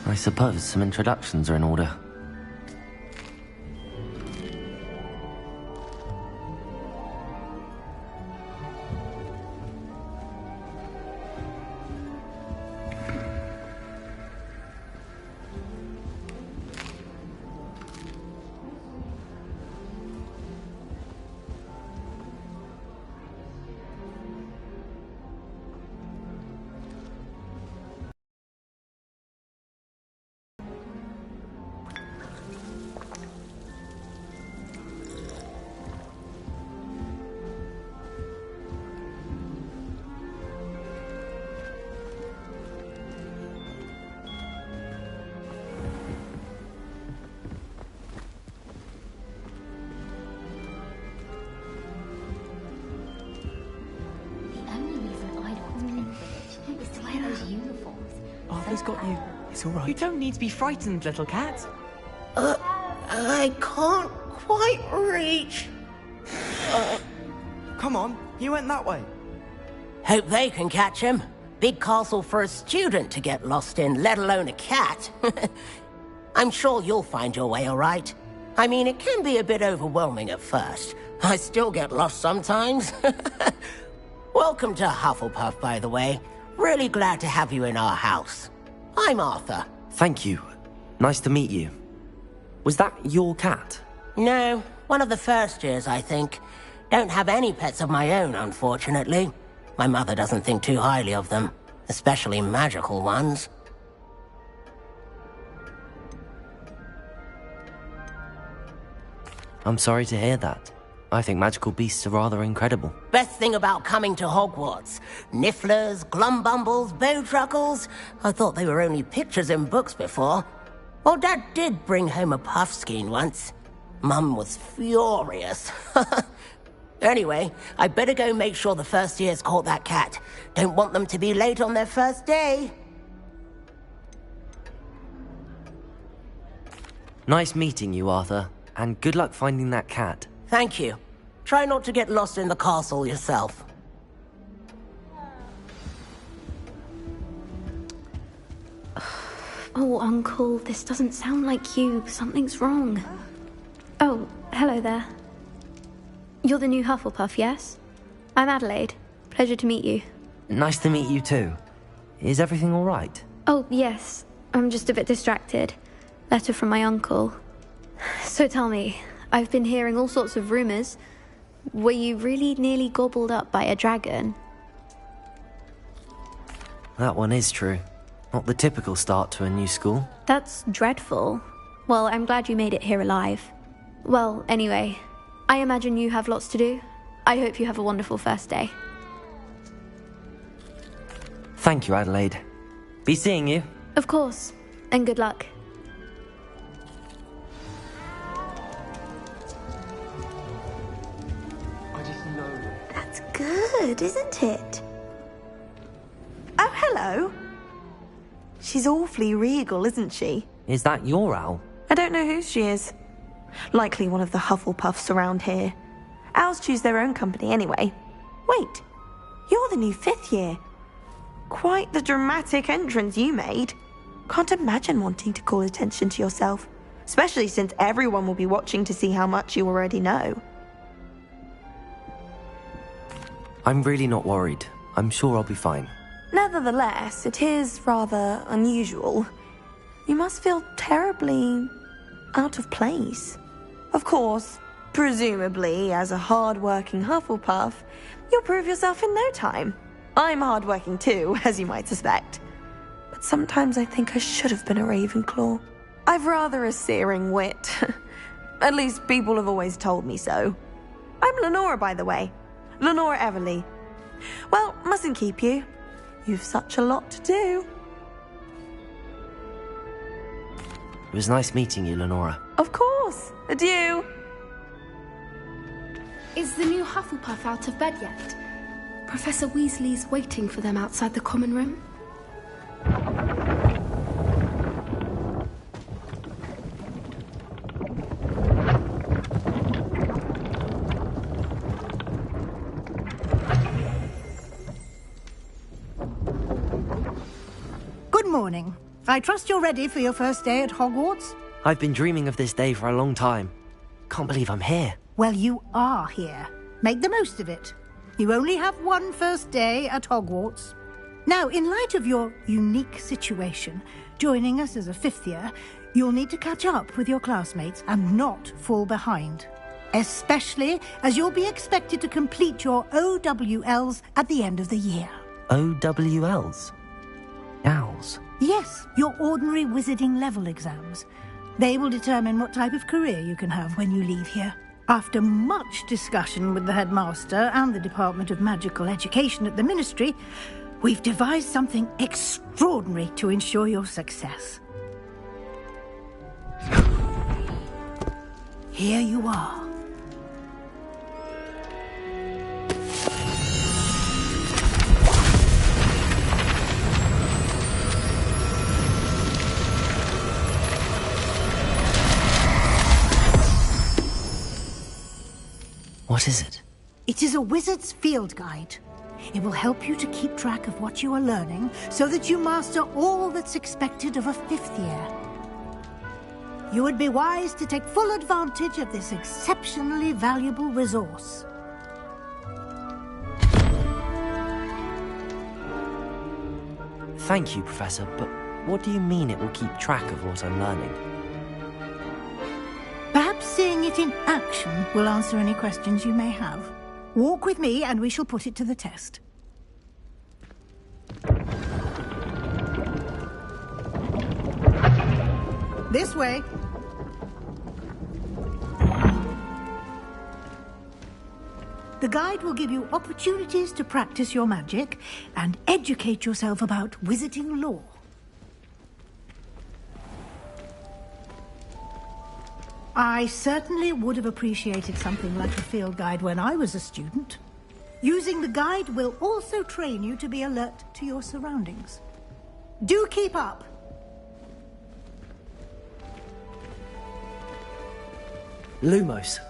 I suppose some introductions are in order. Arthur's got you. It's all right. You don't need to be frightened, little cat. I can't quite reach. Come on, you went that way. Hope they can catch him. Big castle for a student to get lost in, let alone a cat. I'm sure you'll find your way all right. I mean, it can be a bit overwhelming at first. I still get lost sometimes. Welcome to Hufflepuff, by the way. Really glad to have you in our house. I'm Arthur. Thank you. Nice to meet you. Was that your cat? No, One of the first years, I think. Don't have any pets of my own, unfortunately. My mother doesn't think too highly of them, especially magical ones. I'm sorry to hear that. I think magical beasts are rather incredible. Best thing about coming to Hogwarts. Nifflers, Glumbumbles, Bowtruckles. I thought they were only pictures in books before. Well, Dad did bring home a Puffskein once. Mum was furious. Anyway, I better go make sure the first years caught that cat. Don't want them to be late on their first day. Nice meeting you, Arthur. And good luck finding that cat. Thank you. Try not to get lost in the castle yourself. Oh, Uncle, this doesn't sound like you. Something's wrong. Oh, hello there. You're the new Hufflepuff, yes? I'm Adelaide. Pleasure to meet you. Nice to meet you too. Is everything all right? Oh, yes. I'm just a bit distracted. Letter from my uncle. So tell me, I've been hearing all sorts of rumors. Were you really nearly gobbled up by a dragon? That one is true. Not the typical start to a new school. That's dreadful. Well, I'm glad you made it here alive. Well, anyway, I imagine you have lots to do. I hope you have a wonderful first day. Thank you, Adelaide. Be seeing you. Of course, and good luck. That's good, isn't it? Oh, hello. She's awfully regal, isn't she? Is that your owl? I don't know who she is. Likely one of the Hufflepuffs around here. Owls choose their own company anyway. Wait, you're the new 5th year. Quite the dramatic entrance you made. Can't imagine wanting to call attention to yourself, especially since everyone will be watching to see how much you already know. I'm really not worried. I'm sure I'll be fine. Nevertheless, it is rather unusual. You must feel terribly out of place. Of course, presumably, as a hard-working Hufflepuff, you'll prove yourself in no time. I'm hard-working too, as you might suspect. But sometimes I think I should have been a Ravenclaw. I've rather a searing wit. At least people have always told me so. I'm Lenora, by the way. Lenora Everly. Well, mustn't keep you. You've such a lot to do. It was nice meeting you, Lenora. Of course. Adieu. Is the new Hufflepuff out of bed yet? Professor Weasley's waiting for them outside the common room. Good morning. I trust you're ready for your first day at Hogwarts? I've been dreaming of this day for a long time. Can't believe I'm here. Well, you are here. Make the most of it. You only have one first day at Hogwarts. Now, in light of your unique situation, joining us as a 5th year, you'll need to catch up with your classmates and not fall behind. Especially as you'll be expected to complete your OWLs at the end of the year. OWLs? Owls? Yes, your ordinary wizarding level exams. They will determine what type of career you can have when you leave here. After much discussion with the headmaster and the Department of Magical Education at the Ministry, we've devised something extraordinary to ensure your success. Here you are. What is it? It is a wizard's field guide. It will help you to keep track of what you are learning so that you master all that's expected of a 5th year. You would be wise to take full advantage of this exceptionally valuable resource. Thank you, Professor, but what do you mean it will keep track of what I'm learning? Perhaps seeing it in action will answer any questions you may have. Walk with me and we shall put it to the test. This way. The guide will give you opportunities to practice your magic and educate yourself about wizarding lore. I certainly would have appreciated something like a field guide when I was a student. Using the guide will also train you to be alert to your surroundings. Do keep up! Lumos.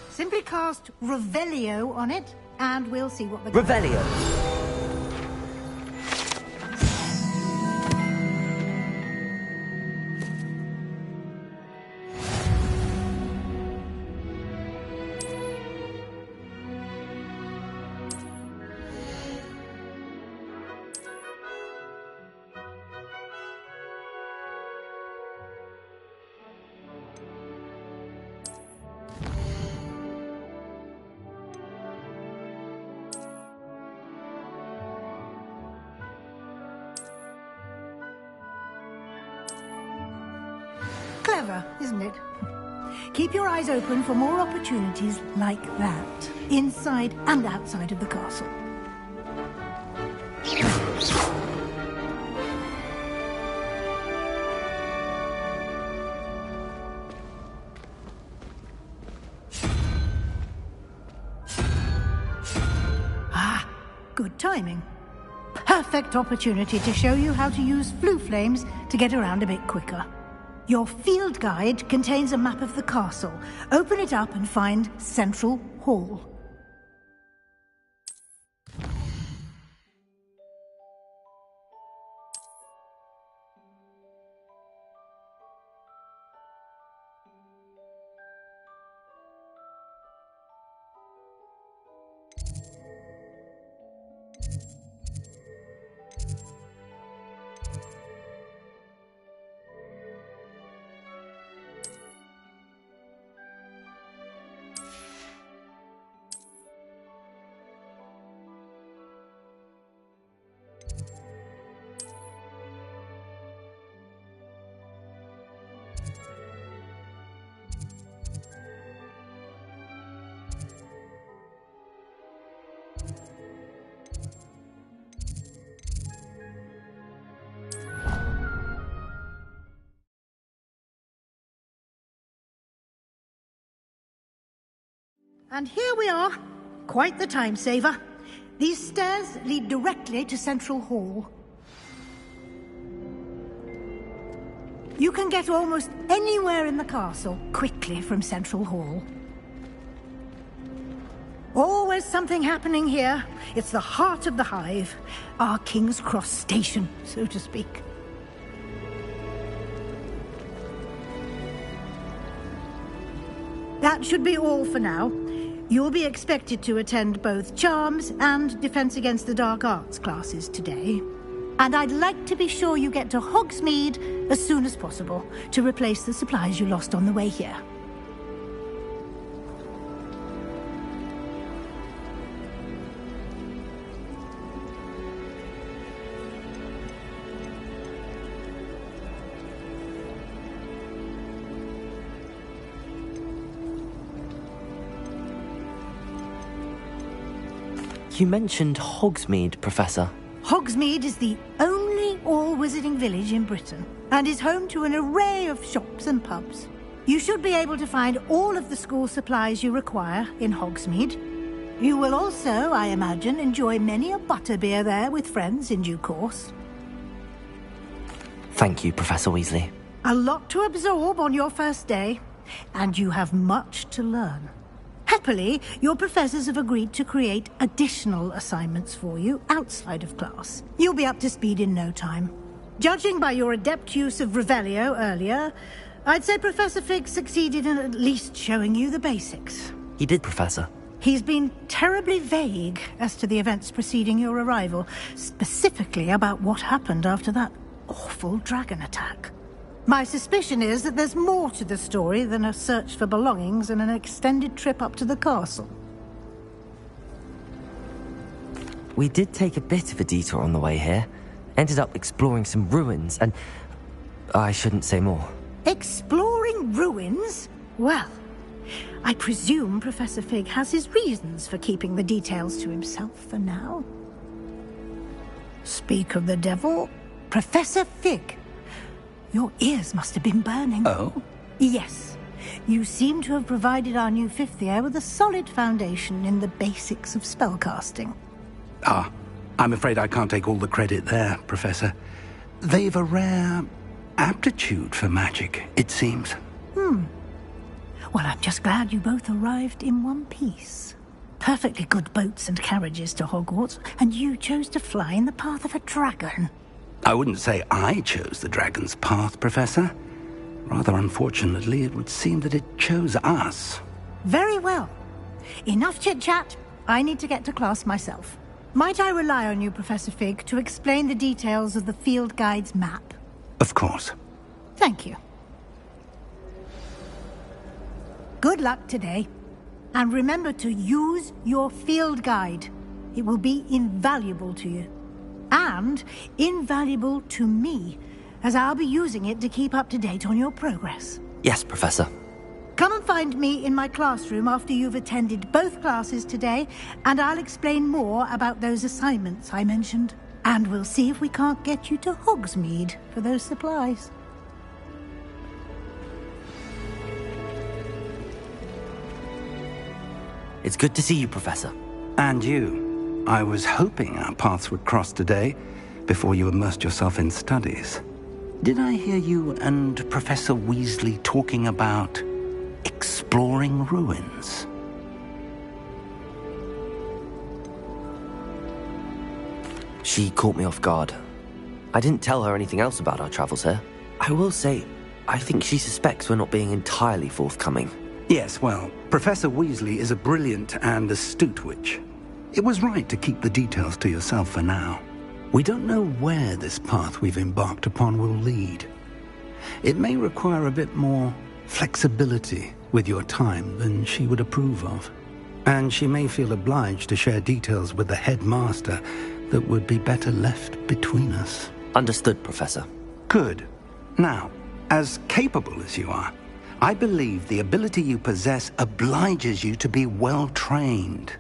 Simply cast Revelio on it, and we'll see what the... Revelio. Clever, isn't it? Keep your eyes open for more opportunities like that, inside and outside of the castle. Ah, good timing. Perfect opportunity to show you how to use flue flames to get around a bit quicker. Your field guide contains a map of the castle. Open it up and find Central Hall. And here we are. Quite the time saver. These stairs lead directly to Central Hall. You can get almost anywhere in the castle quickly from Central Hall. Always something happening here. It's the heart of the Hive. Our King's Cross station, so to speak. That should be all for now. You'll be expected to attend both Charms and Defense Against the Dark Arts classes today. And I'd like to be sure you get to Hogsmeade as soon as possible to replace the supplies you lost on the way here. You mentioned Hogsmeade, Professor. Hogsmeade is the only all-wizarding village in Britain and is home to an array of shops and pubs. You should be able to find all of the school supplies you require in Hogsmeade. You will also, I imagine, enjoy many a butterbeer there with friends in due course. Thank you, Professor Weasley. A lot to absorb on your first day, and you have much to learn. Happily, your professors have agreed to create additional assignments for you outside of class. You'll be up to speed in no time. Judging by your adept use of Revelio earlier, I'd say Professor Fig succeeded in at least showing you the basics. He did, Professor. He's been terribly vague as to the events preceding your arrival, specifically about what happened after that awful dragon attack. My suspicion is that there's more to the story than a search for belongings and an extended trip up to the castle. We did take a bit of a detour on the way here. Ended up exploring some ruins and... I shouldn't say more. Exploring ruins? Well, I presume Professor Fig has his reasons for keeping the details to himself for now. Speak of the devil, Professor Fig. Your ears must have been burning. Oh? Yes. You seem to have provided our new fifth year with a solid foundation in the basics of spellcasting. Ah, I'm afraid I can't take all the credit there, Professor. They've a rare aptitude for magic, it seems. Well, I'm just glad you both arrived in one piece. Perfectly good boats and carriages to Hogwarts, and you chose to fly in the path of a dragon. I wouldn't say I chose the dragon's path, Professor. Rather unfortunately, it would seem that it chose us. Very well. Enough chit-chat. I need to get to class myself. Might I rely on you, Professor Fig, to explain the details of the field guide's map? Of course. Thank you. Good luck today. And remember to use your field guide. It will be invaluable to you. And invaluable to me, as I'll be using it to keep up to date on your progress. Yes, Professor. Come and find me in my classroom after you've attended both classes today, and I'll explain more about those assignments I mentioned. And we'll see if we can't get you to Hogsmeade for those supplies. It's good to see you, Professor. And you. I was hoping our paths would cross today, before you immersed yourself in studies. Did I hear you and Professor Weasley talking about exploring ruins? She caught me off guard. I didn't tell her anything else about our travels here. I will say, I think she suspects we're not being entirely forthcoming. Yes, well, Professor Weasley is a brilliant and astute witch. It was right to keep the details to yourself for now. We don't know where this path we've embarked upon will lead. It may require a bit more flexibility with your time than she would approve of. And she may feel obliged to share details with the headmaster that would be better left between us. Understood, Professor. Good. Now, as capable as you are, I believe the ability you possess obliges you to be well-trained.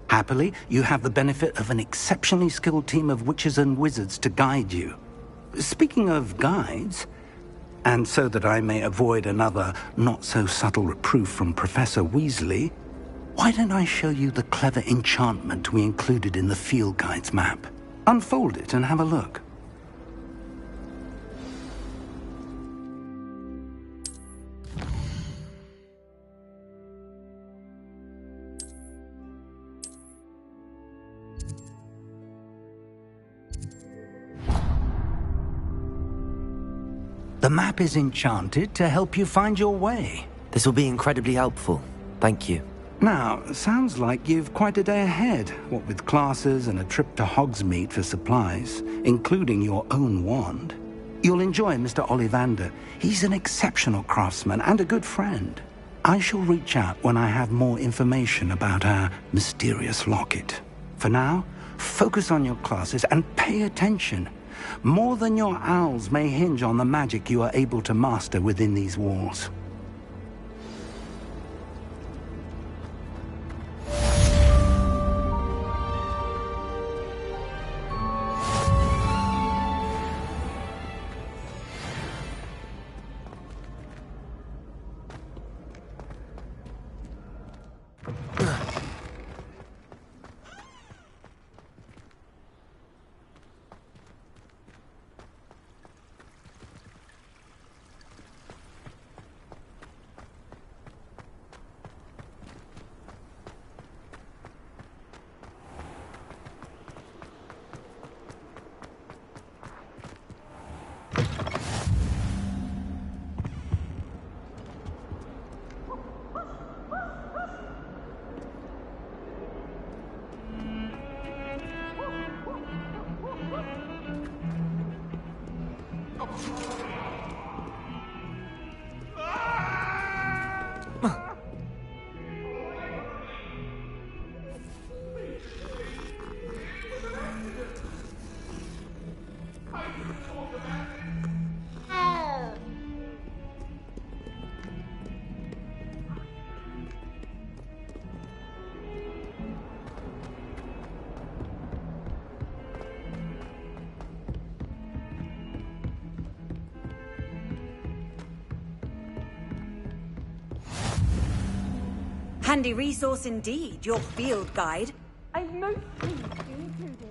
Happily, you have the benefit of an exceptionally skilled team of witches and wizards to guide you. Speaking of guides, and so that I may avoid another not-so-subtle reproof from Professor Weasley, why don't I show you the clever enchantment we included in the field guide's map? Unfold it and have a look. The map is enchanted to help you find your way. This will be incredibly helpful. Thank you. Now, sounds like you've quite a day ahead, what with classes and a trip to Hogsmeade for supplies, including your own wand. You'll enjoy Mr. Ollivander. He's an exceptional craftsman and a good friend. I shall reach out when I have more information about our mysterious locket. For now, focus on your classes and pay attention. More than your owls may hinge on the magic you are able to master within these walls. Handy resource indeed, your field guide. I'm most pleased to include it.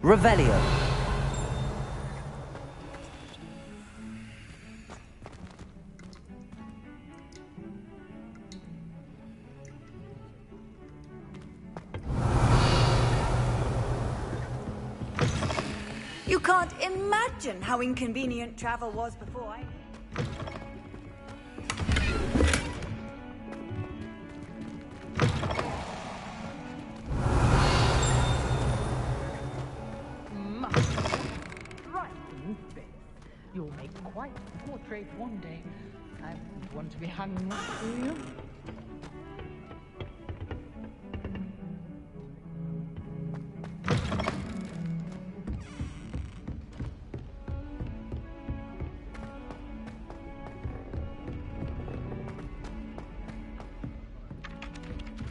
Revelio. You can't imagine how inconvenient travel was before I... You'll make quite a portrait one day. I want to be hanging next to you.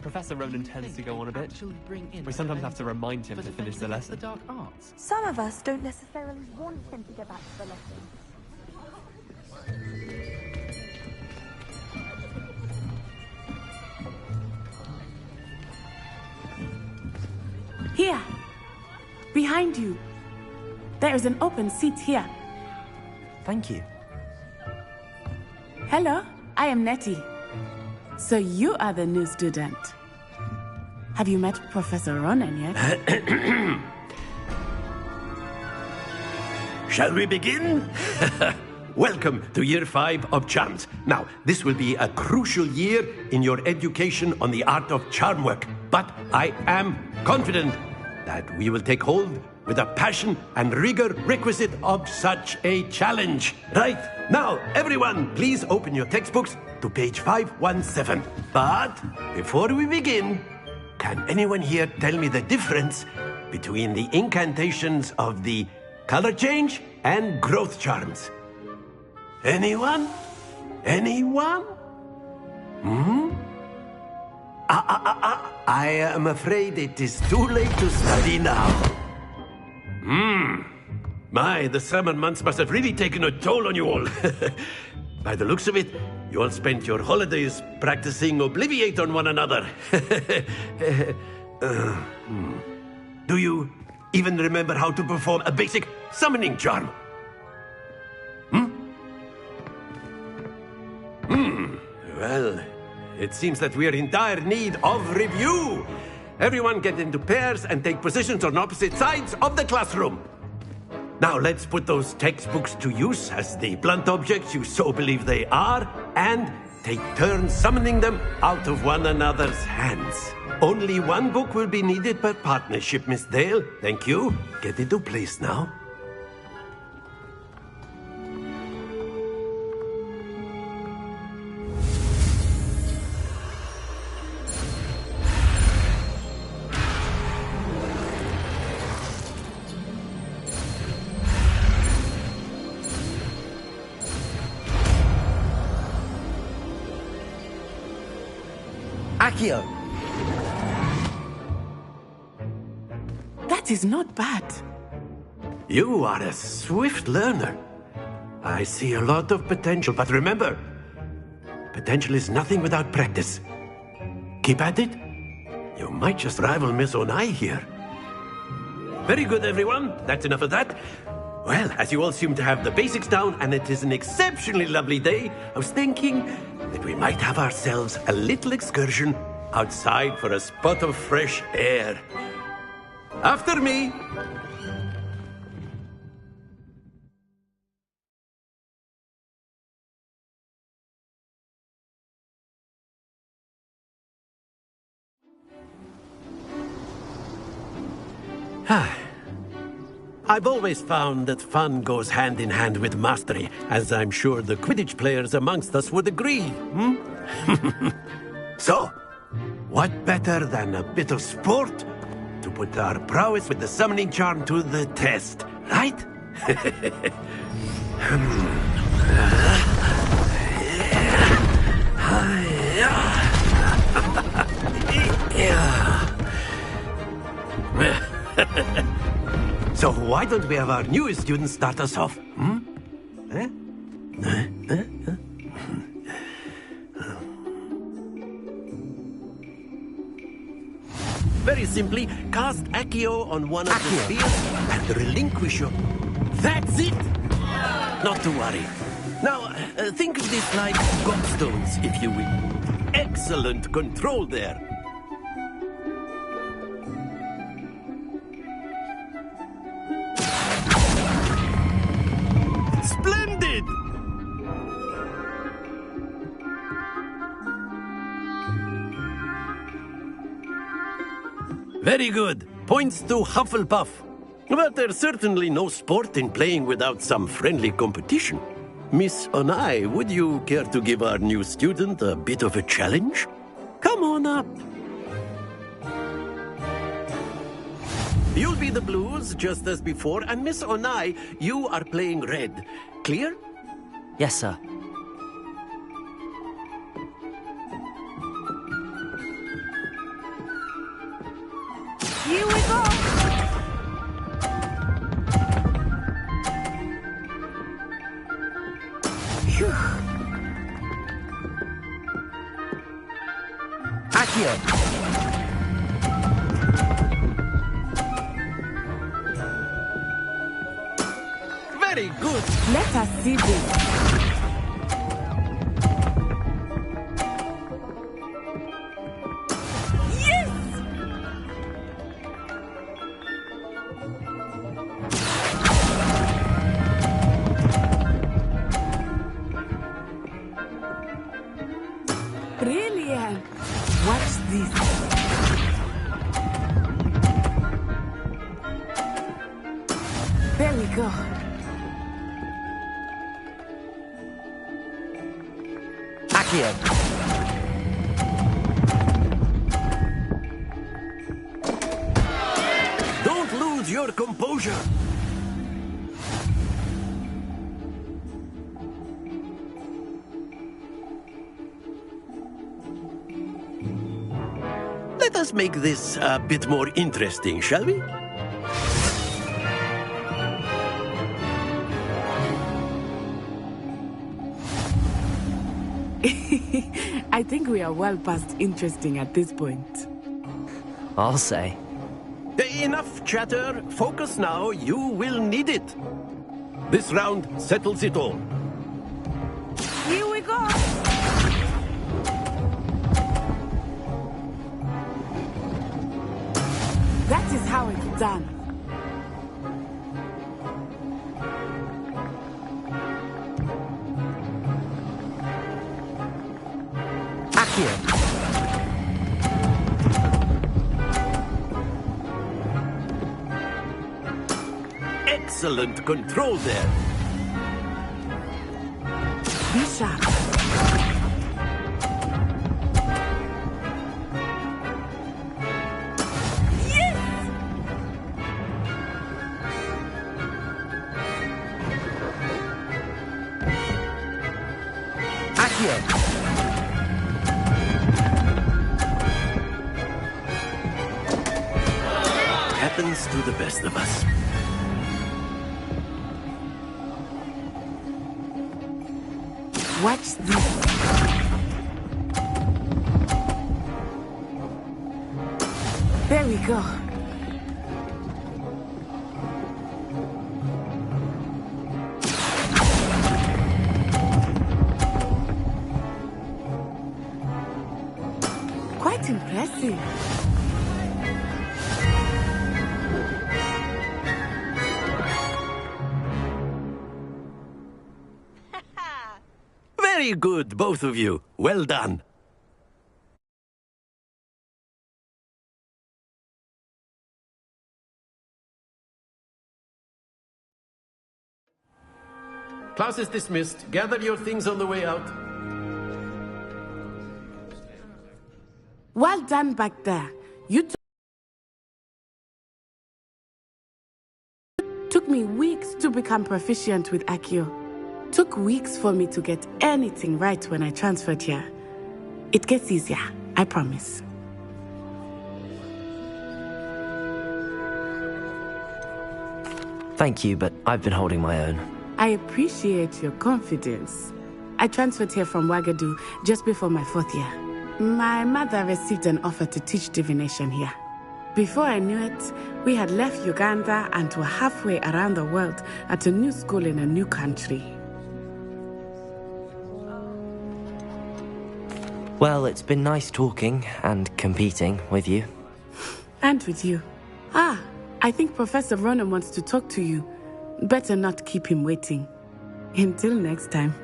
Professor Ronan tends to go on a bit. We sometimes have to remind him to finish the lesson. The dark arts. Some of us don't necessarily want him to go back to the lesson. Here, behind you. There is an open seat here. Thank you. Hello, I am Nettie. So you are the new student. Have you met Professor Ronan yet? Shall we begin? Welcome to Year 5 of Charms. Now, this will be a crucial year in your education on the art of charm work, but I am confident that we will take hold with the passion and rigor requisite of such a challenge. Right, now, everyone, please open your textbooks to page 517. But before we begin, can anyone here tell me the difference between the incantations of the color change and growth charms? Anyone? Anyone? I am afraid it is too late to study now. My, the summer months must have really taken a toll on you all. By the looks of it, you all spent your holidays practicing Obliviate on one another. Do you even remember how to perform a basic summoning charm? Well, it seems that we are in dire need of review. Everyone get into pairs and take positions on opposite sides of the classroom. Now let's put those textbooks to use as the blunt objects you so believe they are, and take turns summoning them out of one another's hands. Only one book will be needed per partnership, Miss Dale. Thank you. Get into place now. Accio! That is not bad. You are a swift learner. I see a lot of potential, but remember, potential is nothing without practice. Keep at it. You might just rival Miss Onai here. Very good, everyone. That's enough of that. Well, as you all seem to have the basics down, and it is an exceptionally lovely day, I was thinking that we might have ourselves a little excursion outside for a spot of fresh air. After me. I've always found that fun goes hand in hand with mastery, as I'm sure the Quidditch players amongst us would agree. So, what better than a bit of sport to put our prowess with the summoning charm to the test, right? So why don't we have our newest student start us off? Very simply, cast Accio on one of the spheres and relinquish your... That's it! Not to worry. Now, think of this like gobstones, if you will. Excellent control there. Splendid! Very good. Points to Hufflepuff. But there's certainly no sport in playing without some friendly competition. Miss Onai, would you care to give our new student a bit of a challenge? Come on up. You'll be the blues, just as before, and Miss Onai, you are playing red. Clear? Yes, sir. Here we go! Phew. Accio! Very good. Let us see this. Brilliant. Watch this. There we go. Accio! Don't lose your composure. Let us make this a bit more interesting, shall we? I think we are well past interesting at this point. I'll say. Enough chatter. Focus now. You will need it. This round settles it all. Here we go! That is how it's done. Accio! Excellent control there. Be sharp. Happens to the best of us. Watch this. There we go. Quite impressive. Very good, both of you. Well done. Class is dismissed. Gather your things on the way out. Well done back there. You took me weeks to become proficient with Accio. Took weeks for me to get anything right when I transferred here. It gets easier, I promise. Thank you, but I've been holding my own. I appreciate your confidence. I transferred here from Wagadu just before my 4th year. My mother received an offer to teach divination here. Before I knew it, we had left Uganda and were halfway around the world at a new school in a new country. Well, it's been nice talking and competing with you. And with you. I think Professor Ronan wants to talk to you. Better not keep him waiting. Until next time.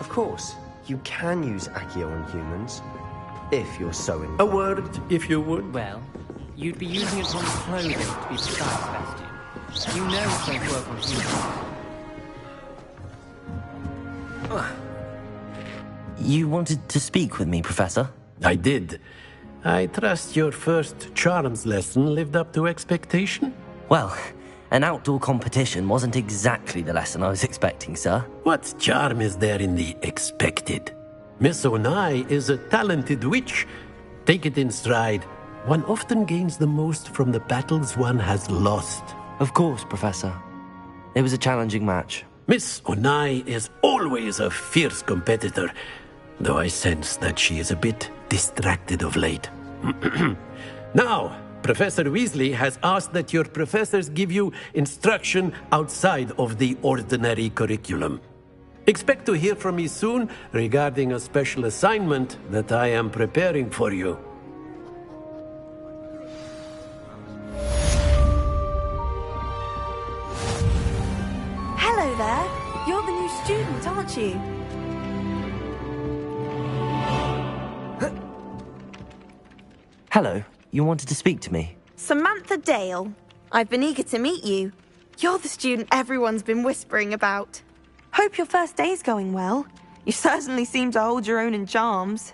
Of course, you can use Accio on humans, if you're so inclined. A word, if you would. Well, you'd be using it on clothing to be precise, Sebastian. You know it won't work on humans. You wanted to speak with me, Professor? I did. I trust your first charms lesson lived up to expectation? Well, an outdoor competition wasn't exactly the lesson I was expecting, sir. What charm is there in the expected? Miss Onai is a talented witch. Take it in stride. One often gains the most from the battles one has lost. Of course, Professor. It was a challenging match. Miss Onai is always a fierce competitor, though I sense that she is a bit distracted of late. Now, Professor Weasley has asked that your professors give you instruction outside of the ordinary curriculum. Expect to hear from me soon regarding a special assignment that I am preparing for you. Hello there. You're the new student, aren't you? Hello, you wanted to speak to me? Samantha Dale. I've been eager to meet you. You're the student everyone's been whispering about. Hope your first day's going well. You certainly seem to hold your own in charms.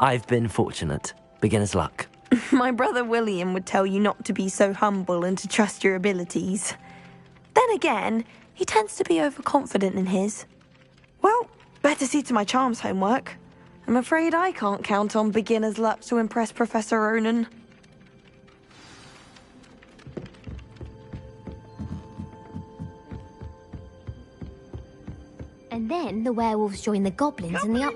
I've been fortunate. Beginner's luck. My brother William would tell you not to be so humble and to trust your abilities. Then again, he tends to be overconfident in his. Well, better see to my charms homework. I'm afraid I can't count on beginner's luck to impress Professor Ronan. And then the werewolves join the goblins in the up...